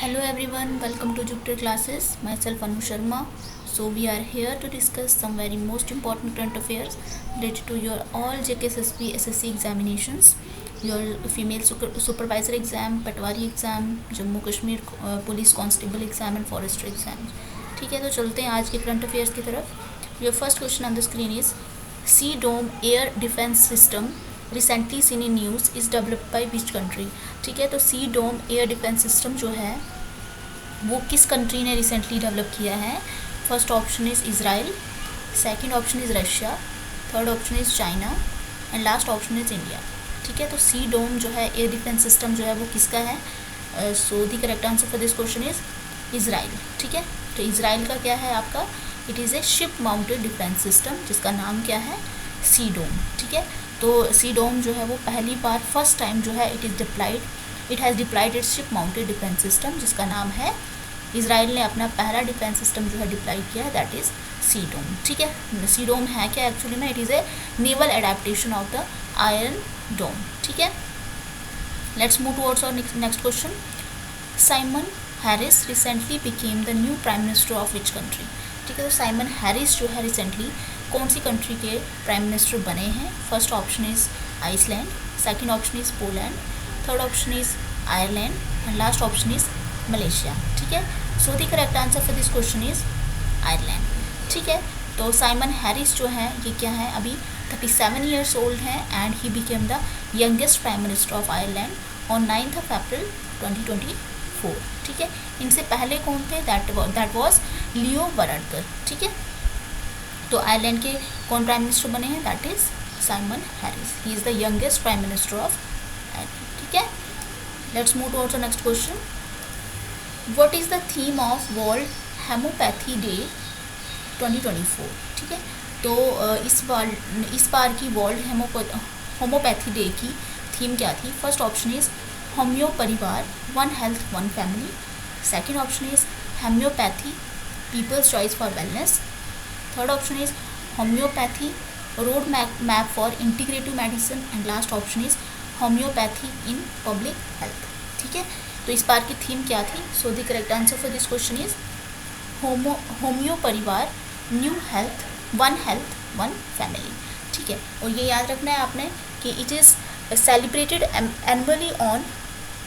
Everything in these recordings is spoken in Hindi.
Hello everyone, welcome to Jupiter classes. Myself Anu Sharma. So we are here to discuss some very most important current affairs related to your all JKSSB SSC examinations, your female supervisor exam, Patwari exam, Jammu Kashmir police constable exam and forester exam. ठीक है, तो चलते हैं आज के करंट अफेयर्स की तरफ. Your first question on the screen is Sea Dome Air Defense System recently seen in news is developed by which country. ठीक है, तो सी डोम एयर डिफेंस सिस्टम जो है वो किस कंट्री ने रिसेंटली डेवलप किया है. First option is Israel, second option is Russia, third option is China and last option is India. ठीक है, तो सी डोम जो है एयर डिफेंस सिस्टम जो है वो किसका है. So the correct answer for this question is Israel. ठीक है, तो इज़राइल का क्या है आपका, it is A ship mounted defence system जिसका नाम क्या है, सी डोम. ठीक है, तो सी डोम जो है वो पहली बार फर्स्ट टाइम जो है it has diploid it's ship mounted defence system जिसका नाम है, इज़राइल ने अपना पहला डिफेंस सिस्टम जो है डिप्लाइड किया है, दैट इज़ सी डोम. ठीक है, सी डोम है क्या एक्चुअली में, it is a naval adaptation of the iron dome. ठीक है, let's move towards our next question. Simon Harris recently became the new prime minister of which country. ठीक है, तो साइमन हैरिस जो है रिसेंटली कौन सी कंट्री के प्राइम मिनिस्टर बने हैं. First option is Iceland, second option is Poland, third option is Ireland and last option is Malaysia. ठीक है, so the correct answer for this question is Ireland. ठीक है, तो साइमन हैरिस जो है ये क्या है, अभी 37 ईयर्स ओल्ड हैं and he became the youngest prime minister of Ireland on 9 अप्रैल 2024. ठीक है, इनसे पहले कौन थे, दैट वॉज लियो वराडकर. ठीक है, तो आयरलैंड के कौन प्राइम मिनिस्टर बने हैं, that is Simon Harris. He is the youngest prime minister of Ireland. ठीक है, let's move towards next question. What is the theme of world homoeopathy day 2024. ठीक है, तो इस बार की वर्ल्ड होम्योपैथी डे की थीम क्या थी. फर्स्ट ऑप्शन इज़ होम्यो परिवार, one health one family. Second option is homoeopathy, people's choice for wellness. Third option is homeopathy, road map for integrative medicine and last option is homeopathy in public health. ठीक है, तो इस बार की थीम क्या थी. सो the correct answer for this question is homeo परिवार, न्यू हेल्थ वन फैमिली. ठीक है, और ये याद रखना है आपने कि it is celebrated annually on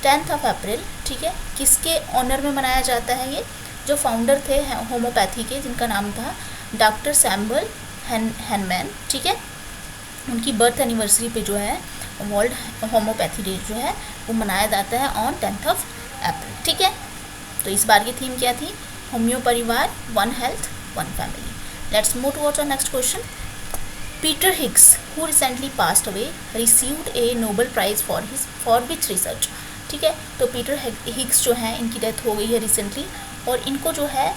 10 अप्रैल. ठीक है, किसके ऑनर में मनाया जाता है, ये जो फाउंडर थे होम्योपैथी के जिनका नाम था डॉक्टर सैमुअल हैनमैन. ठीक है, उनकी बर्थ एनिवर्सरी पे जो है वर्ल्ड होम्योपैथी डे जो है वो मनाया जाता है ऑन 10 अप्रैल. ठीक है, तो इस बार की थीम क्या थी, होम्यो परिवार, one health one family. Let's move towards our next question. Peter Higgs who recently passed away received a Nobel prize for which research. ठीक है, तो पीटर हिग्स जो है इनकी डेथ हो गई है रिसेंटली और इनको जो है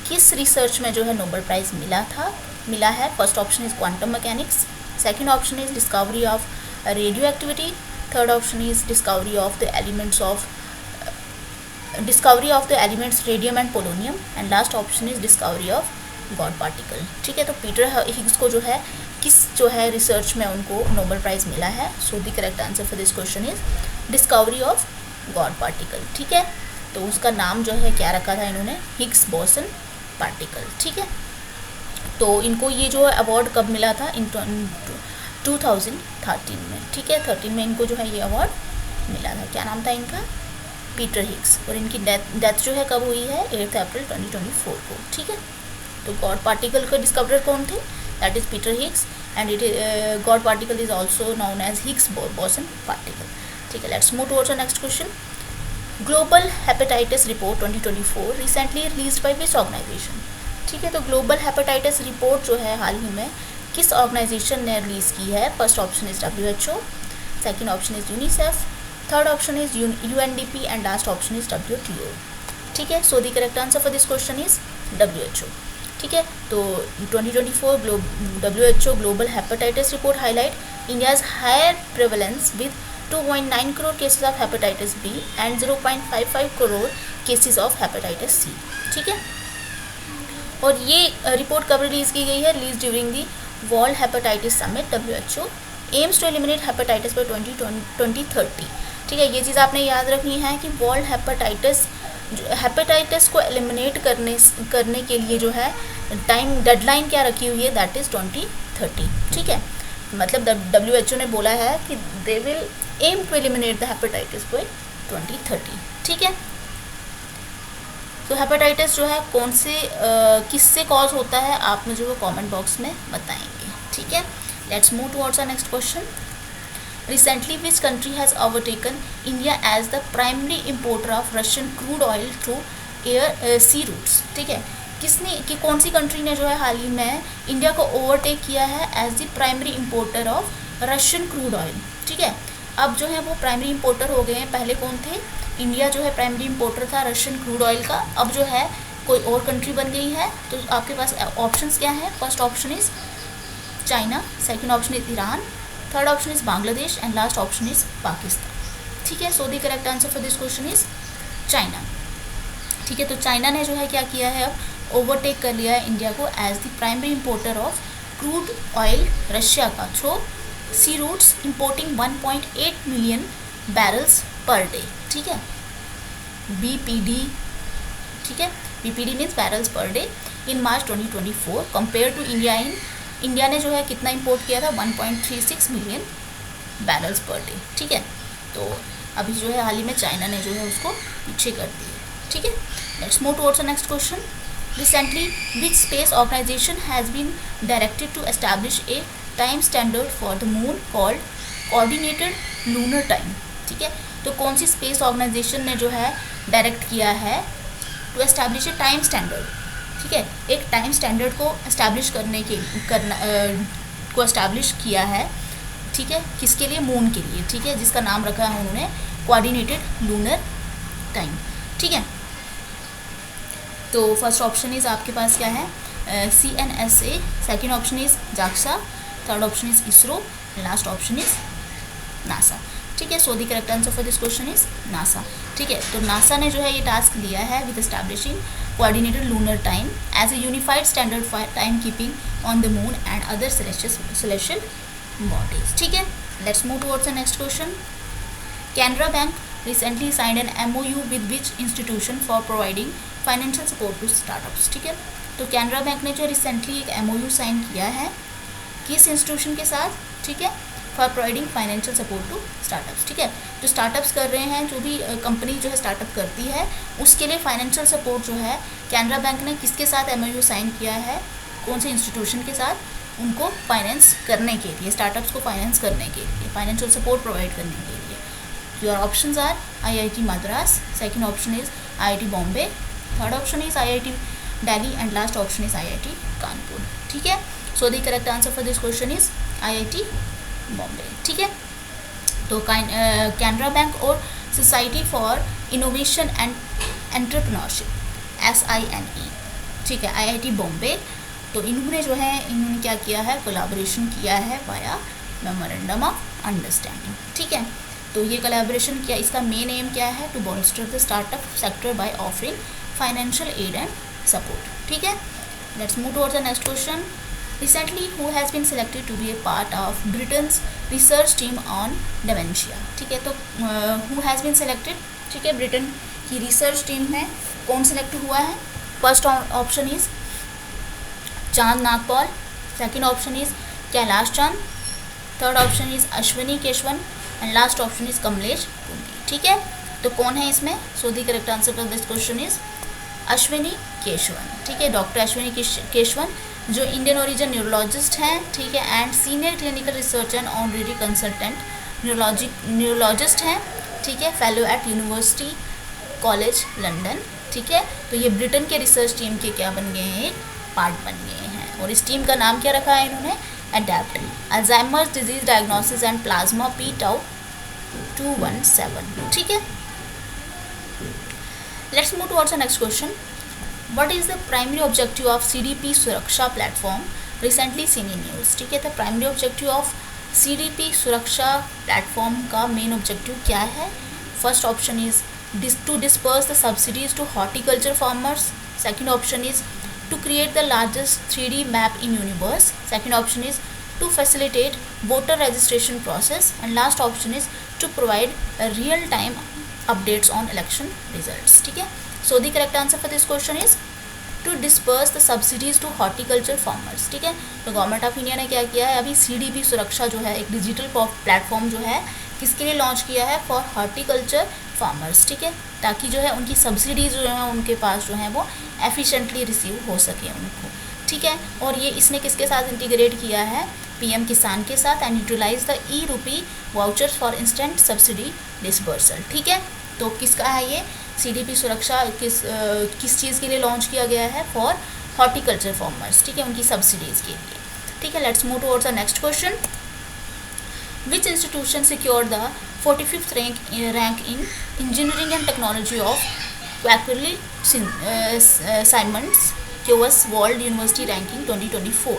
किस रिसर्च में जो है नोबेल प्राइज़ मिला है. First option is quantum mechanics, second option is discovery of radio activity, third option is discovery of the elements radium and polonium and last option is discovery of God particle. ठीक है, तो पीटर हिग्स को जो है किस जो है रिसर्च में उनको नोबेल प्राइज़ मिला है. So the correct answer for this question is discovery of God particle. ठीक है, तो उसका नाम जो है क्या रखा था इन्होंने, हिग्स बोसन पार्टिकल. ठीक है, तो इनको ये जो अवार्ड कब मिला था, इन 2013 में. ठीक है, 13 में इनको जो है ये अवार्ड मिला था. क्या नाम था इनका, पीटर हिग्स. और इनकी डेथ जो है कब हुई है, 8 अप्रैल 2024 को. ठीक है, तो गॉड पार्टिकल के डिस्कवरर कौन थे, that is Peter Higgs and God particle is also known as Higgs boson particle. ठीक है, let's move towards next question. Global hepatitis report 2024 recently release by which organization. ठीक है, तो ग्लोबल हेपेटाइटिस रिपोर्ट जो है हाल ही में किस ऑर्गेनाइजेशन ने रिलीज़ की है. First option is WHO, second option is UNICEF, third option is UNDP and last option is WTO. ठीक है, so the correct answer for this question is WHO. ठीक है, तो 2024 WHO global hepatitis report highlight India's higher prevalence with 2.9 crore cases of hepatitis B and 0.55 crore cases of hepatitis C. ठीक है, और ये रिपोर्ट कब रिलीज़ की गई है, release during the world hepatitis summit. WHO aims to eliminate hepatitis by 2030. ठीक है, ये चीज़ आपने याद रखनी है कि वर्ल्ड हेपेटाइटिस को एलिमिनेट करने के लिए जो है टाइम डेडलाइन क्या रखी हुई है, दैट इज़ 2030। ठीक है, मतलब WHO ने बोला है कि they will aim to eliminate the hepatitis by 2030। ठीक है, तो हेपेटाइटिस जो है कौन से किससे कॉज होता है, आप मुझे वो कमेंट बॉक्स में बताएंगे। ठीक है, let's move towards our next question. Recently, which country has overtaken India as the primary importer of Russian crude oil through sea routes? ठीक है, कौन सी कंट्री ने जो है हाल ही में इंडिया को ओवरटेक किया है as the primary importer of Russian crude oil. ठीक है, अब जो है वो प्राइमरी इम्पोर्टर हो गए हैं। पहले कौन थे? इंडिया जो है प्राइमरी इम्पोर्टर था रशियन क्रूड ऑयल का, अब जो है कोई और कंट्री बन गई है। तो आपके पास ऑप्शंस क्या है? First option is China, second option is Iran, third option is Bangladesh and last option is Pakistan. ठीक है, so the correct answer for this question is China. ठीक है, तो चाइना ने जो है क्या किया है, अब ओवरटेक कर लिया है इंडिया को as the primary importer of crude oil Russia का through sea routes, importing 1.8 million barrels per day. ठीक है, BPD। ठीक है, BPD means barrels per day in March 2024 compare to India ने जो है कितना इंपोर्ट किया था, 1.36 मिलियन बैरल्स पर डे। ठीक है, तो अभी जो है हाल ही में चाइना ने जो है उसको पीछे कर दिया। ठीक है, let's move towards the next question. Recently which space organization has been directed to establish a time standard for the moon called coordinated lunar time. ठीक है, तो कौन सी स्पेस ऑर्गेनाइजेशन ने जो है डायरेक्ट किया है to establish a time standard. ठीक है, एक टाइम स्टैंडर्ड को एस्टैब्लिश एस्टैब्लिश किया है। ठीक है, किसके लिए? मून के लिए। ठीक है, जिसका नाम रखा है उन्होंने कोऑर्डिनेटेड लूनर टाइम। ठीक है, तो फर्स्ट ऑप्शन इज आपके पास क्या है, CNSA, second option is JAXA, third option is ISRO, last option is NASA. ठीक है, so the correct answer for this question is NASA. ठीक है, तो नासा ने जो है ये टास्क लिया है with establishing coordinated lunar time as a unified standard for timekeeping on the moon and other celestial bodies. ठीक है, let's move towards the next question. Canara Bank recently signed an MOU with which institution for providing financial support to startups. ठीक है, तो कैनरा बैंक ने जो रिसेंटली एक MOU साइन किया है किस इंस्टीट्यूशन के साथ? ठीक है, for providing financial support to startups. ठीक है, जो स्टार्टअप्स कर रहे हैं, जो भी कंपनी जो है स्टार्टअप करती है, उसके लिए फाइनेंशियल सपोर्ट जो है कैनरा बैंक ने किसके साथ MOU साइन किया है, कौन से इंस्टीट्यूशन के साथ, उनको फाइनेंस करने के लिए, स्टार्टअप्स को फाइनेंस करने के लिए, फाइनेंशियल सपोर्ट प्रोवाइड करने के लिए। Your options are IIT Madras, second option is IIT Bombay, third option is IIT Delhi and last option is IIT Kanpur. ठीक है, so the correct answer for this question is IIT Bombay. ठीक है, तो कैनरा बैंक और society for innovation and entrepreneurship SINE, ठीक है, IIT बॉम्बे, तो इन्होंने क्या किया है, कोलैबोरेशन किया है वाया मेमोरेंडम ऑफ अंडरस्टैंडिंग। ठीक है, तो ये कोलैबोरेशन किया, इसका मेन एम क्या है, to bolster the startup sector by offering financial aid and support. ठीक है, let's move towards the next question. Recently, who has been selected to be a part of Britain's research team on dementia? ठीक है, तो who has been selected? ठीक है, ब्रिटेन की रिसर्च टीम में कौन सिलेक्ट हुआ है? First option is Chand Nagpal, second option is Kailash Chand, third option is Ashwini Keshavan and last option is Kamlesh Pundi. ठीक है, तो कौन है इसमें? So the correct answer for this question is Ashwini Keshavan. ठीक है, डॉक्टर अश्विनी केशवन जो इंडियन ओरिजिन न्यूरोलॉजिस्ट हैं। ठीक है, and senior clinical researcher and honorary consultant neurologist हैं। ठीक है, fellow at university college London. ठीक है, तो ये ब्रिटेन के रिसर्च टीम के क्या बन गए हैं, एक पार्ट बन गए हैं, और इस टीम का नाम क्या रखा है इन्होंने, adept Alzheimer's disease diagnosis and plasma p-tau 217। ठीक है, let's move towards the next क्वेश्चन। What is the primary objective of CDP Suraksha platform recently seen in news? ठीक है, तो primary objective of CDP Suraksha platform का मेन ऑब्जेक्टिव क्या है? First option is to disperse the subsidies to horticulture farmers, second option is to create the largest 3D map in universe, second option is to facilitate voter registration process and last option is to provide real time updates on election results. ठीक है, so the correct answer for this question is to disperse the subsidies to horticulture farmers. ठीक है, तो गवर्नमेंट ऑफ इंडिया ने क्या किया है, अभी CDP सुरक्षा जो है एक डिजिटल प्लेटफॉर्म जो है किसके लिए लॉन्च किया है, फॉर हॉर्टिकल्चर फार्मर्स. ठीक है, ताकि जो है उनकी सब्सिडीज जो है उनके पास जो है वो एफिशिएंटली रिसीव हो सके उनको. ठीक है, और ये इसने किसके साथ इंटीग्रेट किया है, PM किसान के साथ, and utilize the E-Rupee vouchers for instant subsidy disbursal. ठीक है, तो किसका है ये CDP सुरक्षा, किस चीज़ के लिए लॉन्च किया गया है, फॉर हॉर्टिकल्चर फार्मर्स. ठीक है, उनकी सब्सिडीज़ के लिए. ठीक है, let's move towards the next question. Which institution secured the 45th rank in engineering and technology of Quacquarelli Symonds QS world university ranking 2024.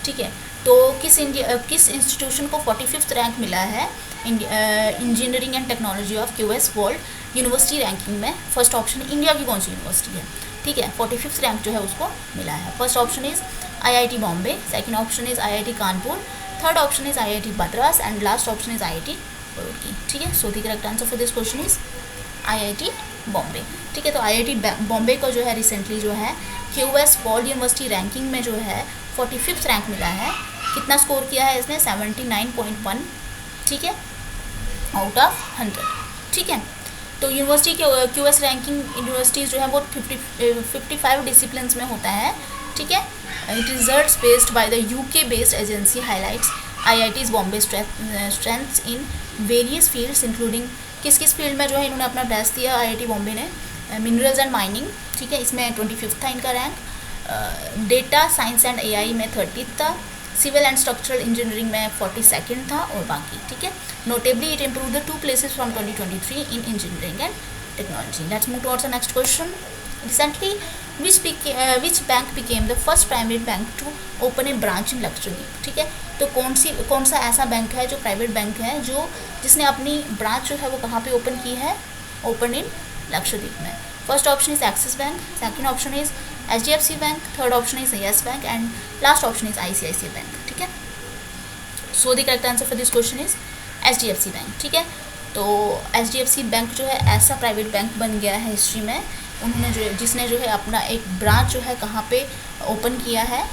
ठीक है, तो किस इंस्टीट्यूशन को 45th रैंक मिला है engineering and technology of QS world university ranking में. फर्स्ट ऑप्शन इंडिया की कौन सी यूनिवर्सिटी है. ठीक है, 45th रैंक जो है उसको मिला है. First option is IIT Bombay, second option is IIT Kanpur, third option is IIT Madras, and last option is IIT Roorkee. ठीक है, so the correct answer for this question is IIT Bombay. ठीक है, तो IIT बॉम्बे को जो है रिसेंटली जो है QS वर्ल्ड यूनिवर्सिटी रैंकिंग में जो है 45th रैंक मिला है. कितना स्कोर किया है इसने, 79.1. ठीक है, आउट ऑफ 100. ठीक है, तो यूनिवर्सिटी के QS रैंकिंग यूनिवर्सिटीज़ जो है वो 55 डिसिप्लिन्स में होता है. ठीक है, it results based by the UK based agency highlights IIT's Bombay strengths in various fields including किस फील्ड में जो है इन्होंने अपना बेस्ट दिया IIT बॉम्बे ने, मिनरल्स एंड माइनिंग. ठीक है, इसमें 25th था इनका rank. Data science and AI में 30th था. सिविल एंड स्ट्रक्चरल इंजीनियरिंग में 42nd था और बाकी. ठीक है, notably it improve the 2 places from 2023 in engineering and technology. Let's move towards the next question. Recently which bank became the first private bank to open a branch in Lakshadweep. ठीक है, तो कौन सा ऐसा बैंक है जो प्राइवेट बैंक है जो जिसने अपनी ब्रांच जो है वो कहाँ पे ओपन की है, ओपन इन लक्षद्वीप में. First option is axis bank, second option is HDFC bank, third option is YES bank, and last option is ICICI bank. ठीक है, so the correct answer for this question is HDFC bank. ठीक है, तो HDFC बैंक जो है ऐसा प्राइवेट बैंक बन गया है हिस्ट्री में, उन्होंने जिसने जो है अपना एक ब्रांच जो है कहाँ पे ओपन किया है,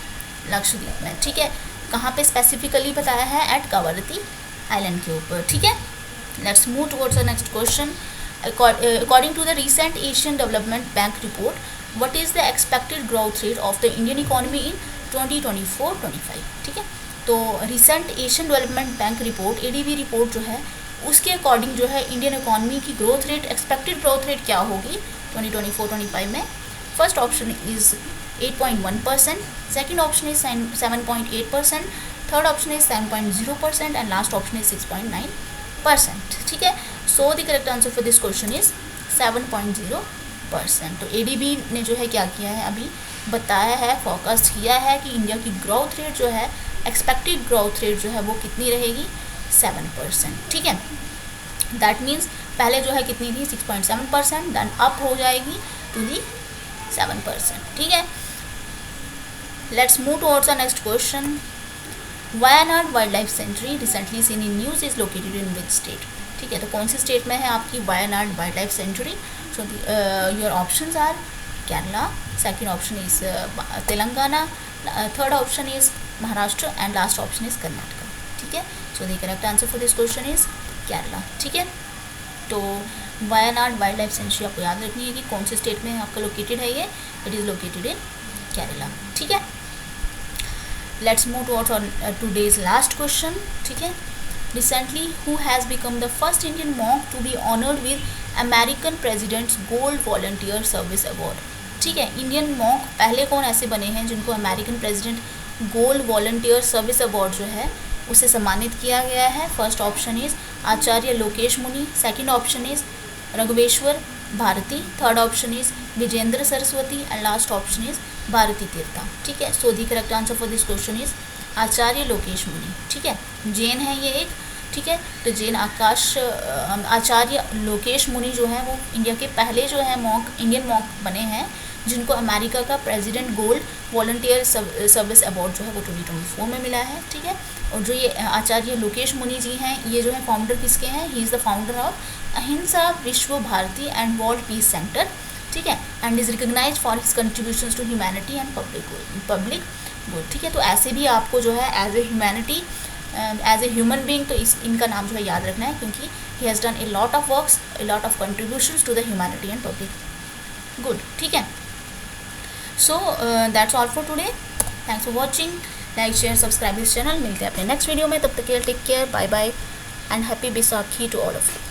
लक्षद्वीप में. ठीक है, कहाँ पे स्पेसिफिकली बताया है, एट कवरत्ती आइलैंड के ऊपर. ठीक है, let's move towards the next question. According to the recent Asian development bank report, what is the expected growth rate of the Indian economy in 2024-25. ठीक है, तो recent Asian development bank report ADB report जो है उसके अकॉर्डिंग जो है इंडियन इकोनॉमी की growth rate, expected growth rate क्या होगी 2024-25 में. First option is 8.1%, second option is 7.8%, third option is 7.0%, and last option is 6.9%. ठीक है, so the correct answer for this question is 7.0%. तो ADB ने जो है क्या किया है, अभी बताया है, फोकस किया है कि इंडिया की ग्रोथ रेट जो है, एक्सपेक्टेड ग्रोथ रेट जो है वो कितनी रहेगी, 7%. ठीक है, दैट मीन्स पहले जो है कितनी थी, 6.7%, देन अप हो जाएगी टू दी 7%. ठीक है, let's move towards the next question. Wayanad wild life sanctuary recently seen in news is located in which state. ठीक है, तो कौन सी स्टेट में है आपकी Wayanad wild life sanctuary. So your options are Kerala, second option is Telangana, third option is Maharashtra, and last option is Karnataka. ठीक है, so the correct answer for this question is Kerala. ठीक है, तो वायनाड वाइल्ड लाइफ सेंचुरी आपको याद रखनी है कि कौन से स्टेट में आपका लोकेटेड है ये, it is located in Kerala. ठीक है, let's move towards today's last question. ठीक है, recently who has become the first Indian monk to be honoured with American president's gold volunteer service award. ठीक है, इंडियन मॉन्क पहले कौन ऐसे बने हैं जिनको American president gold volunteer service award जो है उसे सम्मानित किया गया है. First option is Acharya Lokesh Muni, second option is Raghuveshwar Bharti, third option is Vijendra Saraswati, and last option is Bharti Tirtha. ठीक है, so the correct answer for this question is Acharya Lokesh Muni. ठीक है, जैन है ये एक. ठीक है, तो जैन आचार्य लोकेश मुनि जो है वो इंडिया के पहले जो है मॉन्क, इंडियन मॉन्क बने हैं जिनको अमेरिका का president gold volunteer service award जो है वो 2024 में मिला है, ठीक है। और जो ये आचार्य लोकेश मुनि जी हैं, ये जो है फाउंडर किसके हैं, he is the founder of Ahimsa Vishwa Bharati and world peace centre, ठीक है, and is recognise for his contributions to humanity and public good, ठीक है। तो ऐसे भी आपको जो है as a humanity, as a human being, तो इनका नाम जो है याद रखना है, क्योंकि he has done a lot of works, a lot of contributions to the humanity and public good, ठीक है। So that's all for today, thanks for watching, like share subscribe this channel. मिलते हैं अपने नेक्स्ट वीडियो में, तब तक के लिए take care, bye bye and happy Baisakhi to all of you.